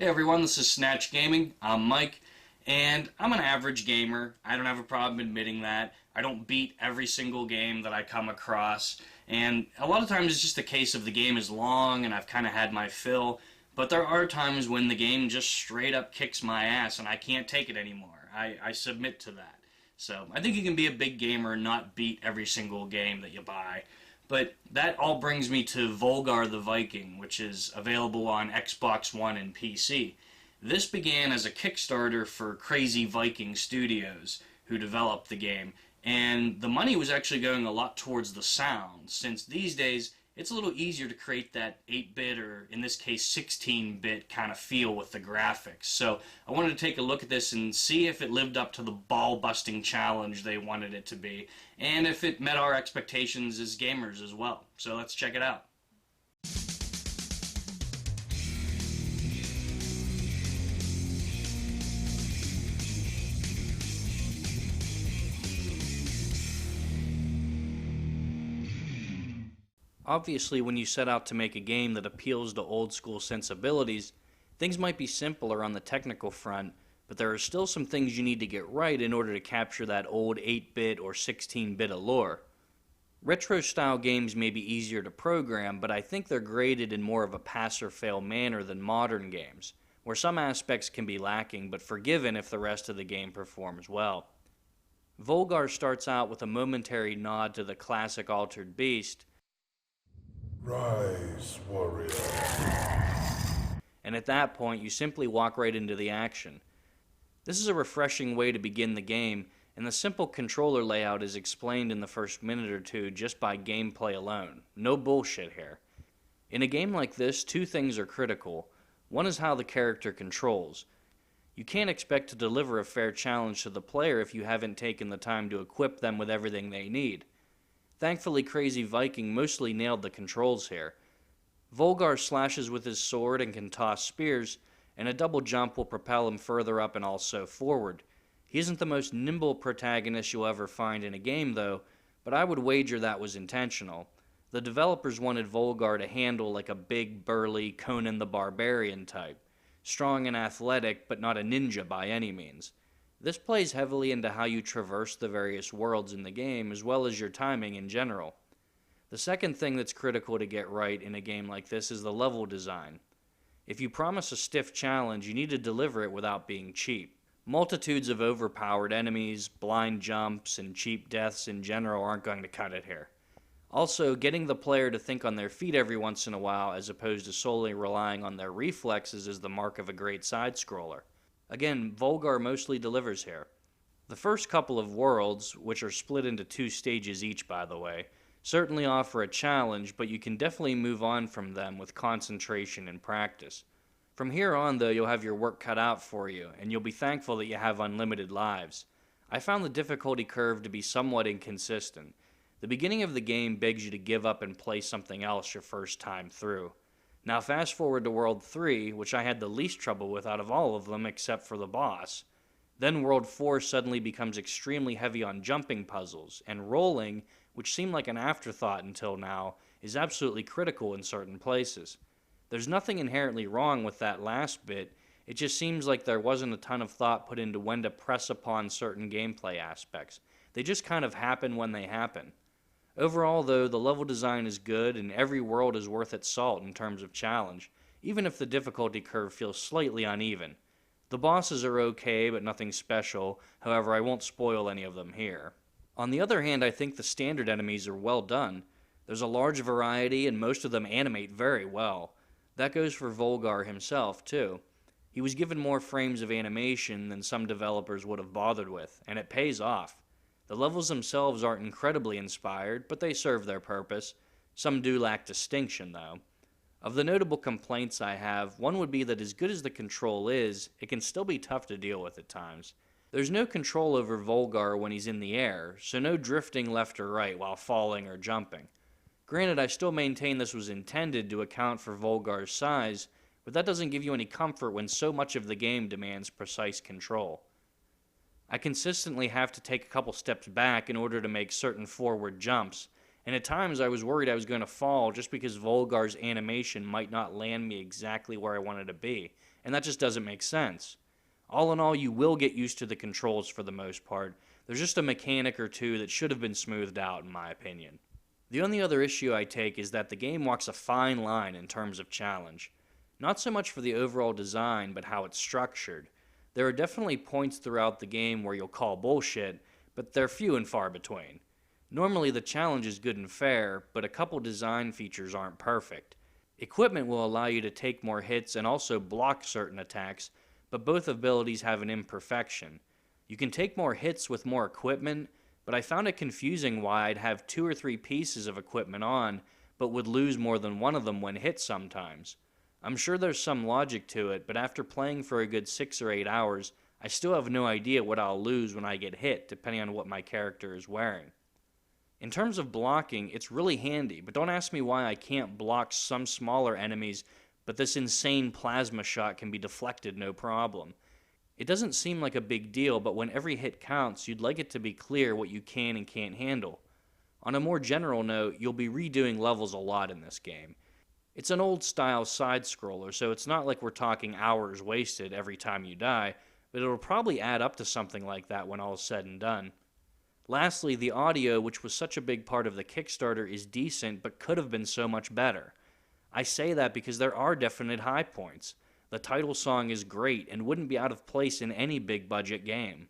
Hey everyone, this is SnatchGaming. I'm Mike, and I'm an average gamer. I don't have a problem admitting that. I don't beat every single game that I come across, and a lot of times it's just a case of the game is long and I've kind of had my fill, but there are times when the game just straight up kicks my ass and I can't take it anymore. I submit to that. So I think you can be a big gamer and not beat every single game that you buy. But that all brings me to Volgarr the Viking, which is available on Xbox One and PC. This began as a Kickstarter for Crazy Viking Studios, who developed the game, and the money was actually going a lot towards the sound, since these days it's a little easier to create that 8-bit or, in this case, 16-bit kind of feel with the graphics. So I wanted to take a look at this and see if it lived up to the ball-busting challenge they wanted it to be, and if it met our expectations as gamers as well. So let's check it out. Obviously, when you set out to make a game that appeals to old school sensibilities, things might be simpler on the technical front, but there are still some things you need to get right in order to capture that old 8-bit or 16-bit allure. Retro-style games may be easier to program, but I think they're graded in more of a pass-or-fail manner than modern games, where some aspects can be lacking but forgiven if the rest of the game performs well. Volgarr starts out with a momentary nod to the classic Altered Beast, Rise, warrior. and at that point you simply walk right into the action. This is a refreshing way to begin the game, and the simple controller layout is explained in the first minute or two just by gameplay alone. No bullshit here. In a game like this, two things are critical. One is how the character controls. You can't expect to deliver a fair challenge to the player if you haven't taken the time to equip them with everything they need. Thankfully, Crazy Viking mostly nailed the controls here. Volgarr slashes with his sword and can toss spears, and a double jump will propel him further up and also forward. He isn't the most nimble protagonist you'll ever find in a game, though, but I would wager that was intentional. The developers wanted Volgarr to handle like a big, burly Conan the Barbarian type, strong and athletic, but not a ninja by any means. This plays heavily into how you traverse the various worlds in the game, as well as your timing in general. The second thing that's critical to get right in a game like this is the level design. If you promise a stiff challenge, you need to deliver it without being cheap. Multitudes of overpowered enemies, blind jumps, and cheap deaths in general aren't going to cut it here. Also, getting the player to think on their feet every once in a while as opposed to solely relying on their reflexes is the mark of a great side-scroller. Again, Volgarr mostly delivers here. The first couple of worlds, which are split into 2 stages each by the way, certainly offer a challenge, but you can definitely move on from them with concentration and practice. From here on, though, you'll have your work cut out for you, and you'll be thankful that you have unlimited lives. I found the difficulty curve to be somewhat inconsistent. The beginning of the game begs you to give up and play something else your first time through. Now fast forward to World 3, which I had the least trouble with out of all of them except for the boss. Then World 4 suddenly becomes extremely heavy on jumping puzzles, and rolling, which seemed like an afterthought until now, is absolutely critical in certain places. There's nothing inherently wrong with that last bit, it just seems like there wasn't a ton of thought put into when to press upon certain gameplay aspects. They just kind of happen when they happen. Overall, though, the level design is good and every world is worth its salt in terms of challenge, even if the difficulty curve feels slightly uneven. The bosses are okay, but nothing special, however I won't spoil any of them here. On the other hand, I think the standard enemies are well done. There's a large variety and most of them animate very well. That goes for Volgarr himself, too. He was given more frames of animation than some developers would have bothered with, and it pays off. The levels themselves aren't incredibly inspired, but they serve their purpose. Some do lack distinction, though. Of the notable complaints I have, one would be that as good as the control is, it can still be tough to deal with at times. There's no control over Volgarr when he's in the air, so no drifting left or right while falling or jumping. Granted, I still maintain this was intended to account for Volgarr's size, but that doesn't give you any comfort when so much of the game demands precise control. I consistently have to take a couple steps back in order to make certain forward jumps, and at times I was worried I was going to fall just because Volgarr's animation might not land me exactly where I wanted to be, and that just doesn't make sense. All in all, you will get used to the controls for the most part. There's just a mechanic or two that should have been smoothed out, in my opinion. The only other issue I take is that the game walks a fine line in terms of challenge. Not so much for the overall design, but how it's structured. There are definitely points throughout the game where you'll call bullshit, but they're few and far between. Normally the challenge is good and fair, but a couple design features aren't perfect. Equipment will allow you to take more hits and also block certain attacks, but both abilities have an imperfection. You can take more hits with more equipment, but I found it confusing why I'd have 2 or 3 pieces of equipment on, but would lose more than one of them when hit sometimes. I'm sure there's some logic to it, but after playing for a good 6 or 8 hours, I still have no idea what I'll lose when I get hit, depending on what my character is wearing. In terms of blocking, it's really handy, but don't ask me why I can't block some smaller enemies, but this insane plasma shot can be deflected no problem. It doesn't seem like a big deal, but when every hit counts, you'd like it to be clear what you can and can't handle. On a more general note, you'll be redoing levels a lot in this game. It's an old-style side-scroller, so it's not like we're talking hours wasted every time you die, but it'll probably add up to something like that when all's said and done. Lastly, the audio, which was such a big part of the Kickstarter, is decent, but could have been so much better. I say that because there are definite high points. The title song is great and wouldn't be out of place in any big-budget game.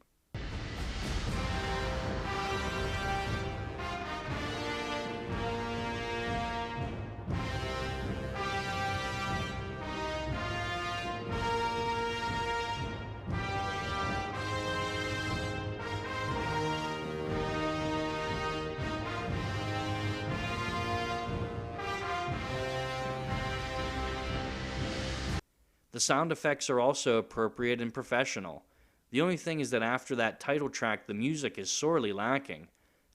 The sound effects are also appropriate and professional. The only thing is that after that title track, the music is sorely lacking.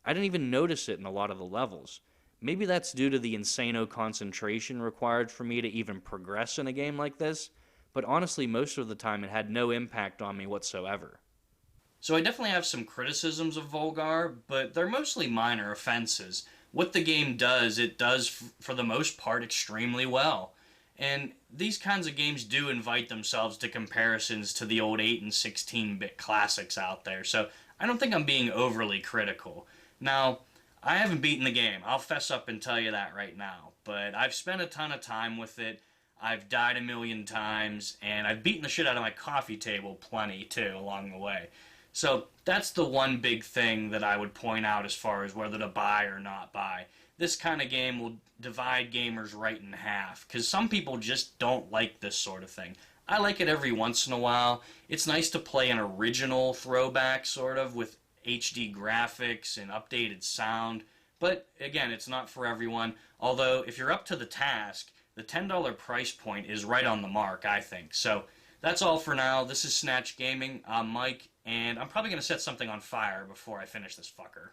I didn't even notice it in a lot of the levels. Maybe that's due to the insano concentration required for me to even progress in a game like this, but honestly most of the time it had no impact on me whatsoever. So I definitely have some criticisms of Volgarr, but they're mostly minor offenses. What the game does, it does for the most part extremely well. And these kinds of games do invite themselves to comparisons to the old 8 and 16-bit classics out there, so I don't think I'm being overly critical. Now, I haven't beaten the game, I'll fess up and tell you that right now, but I've spent a ton of time with it, I've died a million times, and I've beaten the shit out of my coffee table plenty, too, along the way. So that's the one big thing that I would point out as far as whether to buy or not buy. This kind of game will divide gamers right in half, because some people just don't like this sort of thing. I like it every once in a while. It's nice to play an original throwback, sort of, with HD graphics and updated sound, but again, it's not for everyone, although if you're up to the task, the $10 price point is right on the mark, I think. So that's all for now. This is Snatch Gaming. I'm Mike, and I'm probably going to set something on fire before I finish this fucker.